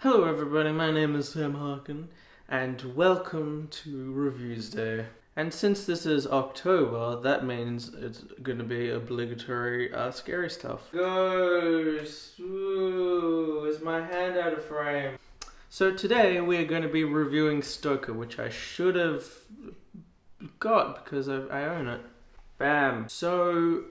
Hello everybody, my name is Sam Harkin, and welcome to Reviews Day. And since this is October, that means it's going to be obligatory scary stuff. Ghost! Ooh, is my hand out of frame? So today we are going to be reviewing Stoker, which I should have got because I own it. Bam! So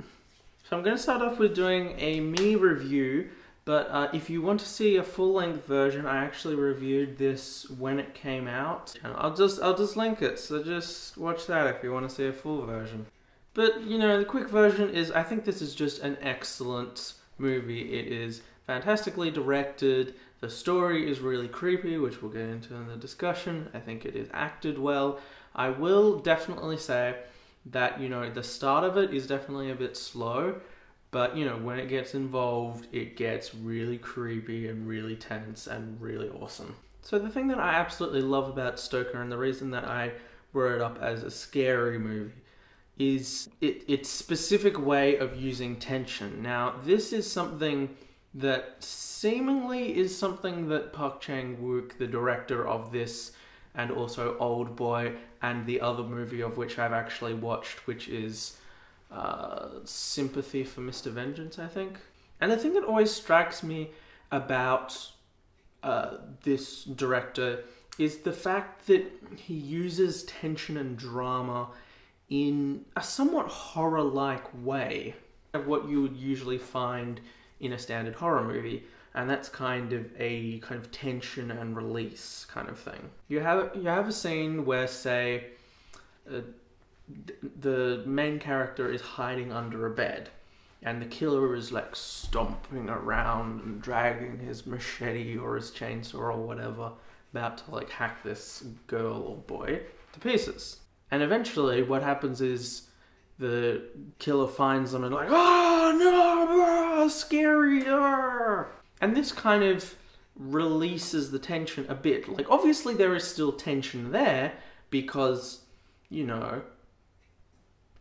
I'm going to start off with doing a mini review. But if you want to see a full-length version, I actually reviewed this when it came out, and I'll just link it. So just watch that if you want to see a full version. But you know, the quick version is I think this is just an excellent movie. It is fantastically directed. The story is really creepy, which we'll get into in the discussion. I think it is acted well. I will definitely say that the start of it is definitely a bit slow. But, when it gets involved, it gets really creepy and really tense and really awesome. So the thing that I absolutely love about Stoker, and the reason that I brought it up as a scary movie, is its specific way of using tension. Now, this is something that seemingly is something that Park Chan-wook, the director of this, and also Old Boy, and the other movie of which I've actually watched, which is Sympathy for Mr. Vengeance, I think. And the thing that always strikes me about this director is the fact that he uses tension and drama in a somewhat horror-like way of what you would usually find in a standard horror movie, and that's kind of a tension and release kind of thing. You have a scene where, say, the main character is hiding under a bed, and the killer is like stomping around and dragging his machete or his chainsaw or whatever, about to like hack this girl or boy to pieces. And eventually what happens is the killer finds them and like, oh no, scary, and this kind of releases the tension a bit. Like, obviously there is still tension there because,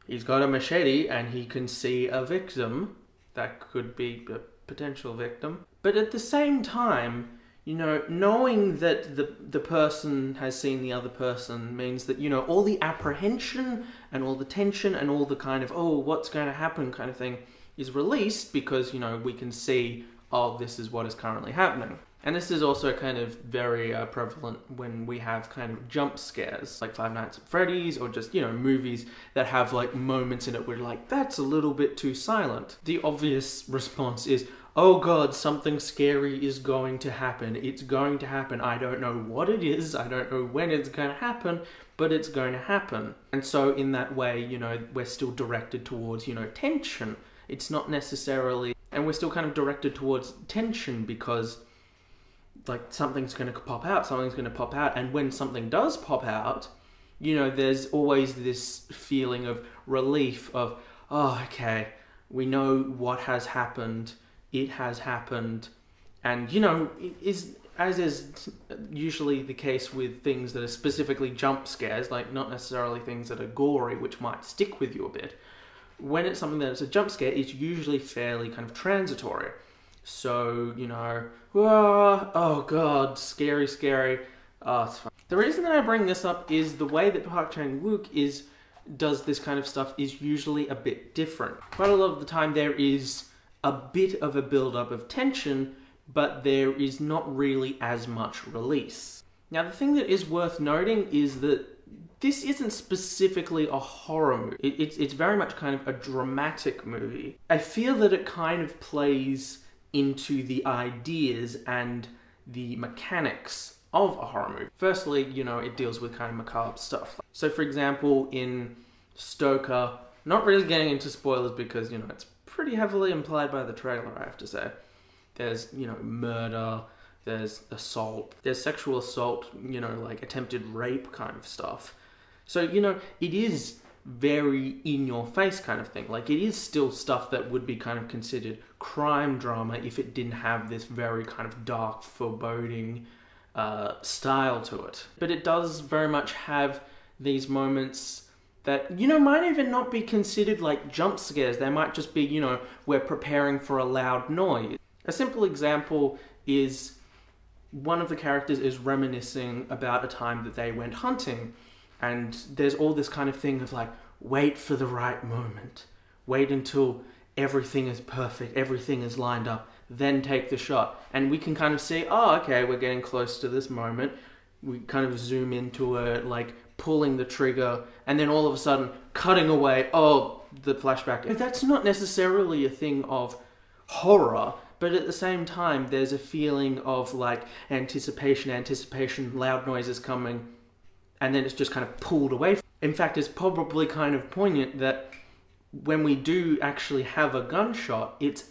he's got a machete and he can see a victim that could be a potential victim. But at the same time, knowing that the person has seen the other person means that, all the apprehension and all the tension and all the kind of, oh, what's going to happen kind of thing is released because, we can see, oh, this is what is currently happening. And this is also kind of very prevalent when we have kind of jump scares, like Five Nights at Freddy's, or just, movies that have like moments in it where like, that's a little bit too silent. The obvious response is, oh god, something scary is going to happen. It's going to happen. I don't know what it is. I don't know when it's going to happen, but it's going to happen. And so in that way, we're still directed towards, tension. It's not necessarily, and we're still kind of directed towards tension because like something's going to pop out, and when something does pop out, there's always this feeling of relief of, oh, okay, we know what has happened, it has happened, and as is usually the case with things that are specifically jump scares, like not necessarily things that are gory, which might stick with you a bit. When it's something that is a jump scare, it's usually fairly kind of transitory. So, oh god, scary, oh, it's fun. The reason that I bring this up is the way that Park Chan-wook does this kind of stuff is usually a bit different. Quite a lot of the time there is a bit of a build-up of tension, but there is not really as much release. Now, the thing that is worth noting is that this isn't specifically a horror movie. It's very much kind of a dramatic movie. I feel that it kind of plays into the ideas and the mechanics of a horror movie. Firstly, it deals with kind of macabre stuff. So for example, in Stoker, not really getting into spoilers because, it's pretty heavily implied by the trailer, I have to say. There's, murder, there's assault, there's sexual assault, like attempted rape kind of stuff. So, it is very in-your-face kind of thing. Like, it is still stuff that would be kind of considered crime drama if it didn't have this very kind of dark, foreboding style to it. But it does very much have these moments that, might even not be considered like jump scares. They might just be, we're preparing for a loud noise. A simple example is one of the characters is reminiscing about a time that they went hunting, and there's all this kind of thing of like, wait for the right moment, wait until everything is perfect, everything is lined up, then take the shot. And we can kind of see, oh, okay, we're getting close to this moment. We kind of zoom into it, like pulling the trigger, and then all of a sudden cutting away, oh, the flashback. That's not necessarily a thing of horror, but at the same time, there's a feeling of like anticipation, loud noises coming, and then it's just kind of pulled away. In fact, it's probably kind of poignant that when we do actually have a gunshot, it's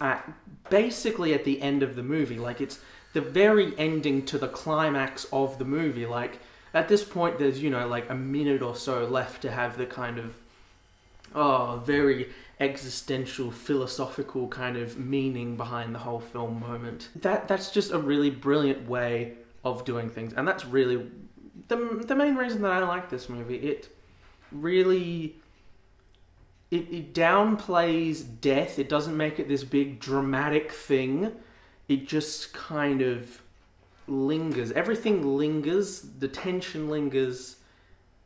basically at the end of the movie. Like, it's the very ending to the climax of the movie. Like, at this point, there's, you know, like a minute or so left to have the kind of, very existential, philosophical kind of meaning behind the whole film moment. That's just a really brilliant way of doing things. And that's really the main reason that I like this movie. It really... It downplays death. It doesn't make it this big dramatic thing. It just kind of lingers. Everything lingers. The tension lingers.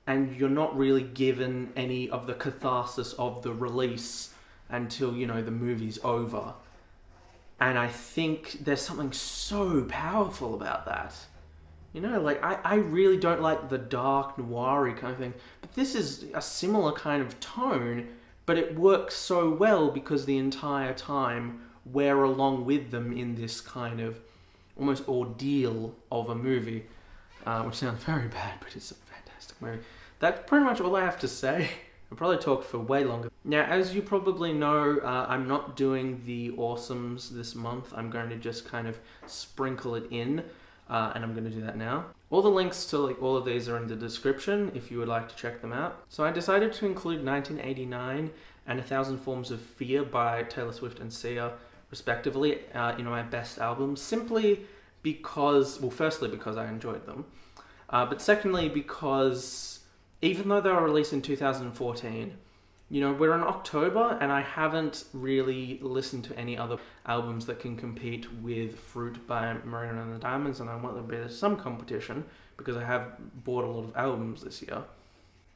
And you're not really given any of the catharsis of the release until, you know, the movie's over. And I think there's something so powerful about that. You know, like, I really don't like the dark, noir-y kind of thing. But this is a similar kind of tone. But it works so well because the entire time we're along with them in this kind of almost ordeal of a movie, which sounds very bad, but it's a fantastic movie. That's pretty much all I have to say. I'll probably talk for way longer. Now, as you probably know, I'm not doing the awesomes this month. I'm going to just kind of sprinkle it in, and I'm going to do that now. All the links to like all of these are in the description if you would like to check them out. So I decided to include 1989 and 1,000 Forms of Fear by Taylor Swift and Sia, respectively, in my best albums, simply because, well, firstly because I enjoyed them, but secondly because even though they were released in 2014, you know, we're in October and I haven't really listened to any other albums that can compete with Fruit by Marina and the Diamonds, and I want there to be some competition because I have bought a lot of albums this year.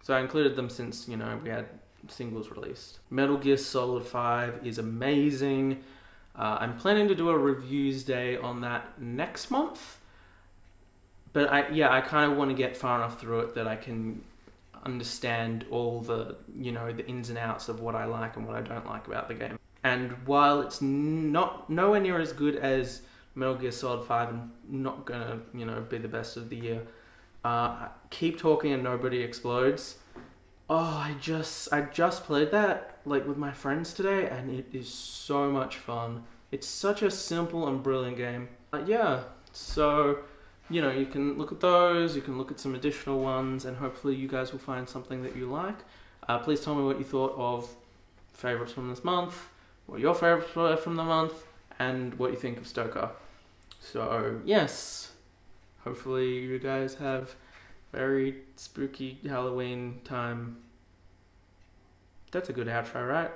So I included them since, you know, we had singles released. Metal Gear Solid 5 is amazing. I'm planning to do a reviews day on that next month, but I kind of want to get far enough through it that I can understand all the, you know, the ins and outs of what I like and what I don't like about the game. And while it's nowhere near as good as Metal Gear Solid 5 and not gonna, you know, be the best of the year, Keep Talking and Nobody Explodes. Oh, I just played that like with my friends today, and it is so much fun. It's such a simple and brilliant game. Yeah, so, you know, you can look at those, you can look at some additional ones, and hopefully you guys will find something that you like. Please tell me what you thought of favourites from this month, what your favourites were from the month, and what you think of Stoker. So, yes, hopefully you guys have very spooky Halloween time. That's a good outro, right?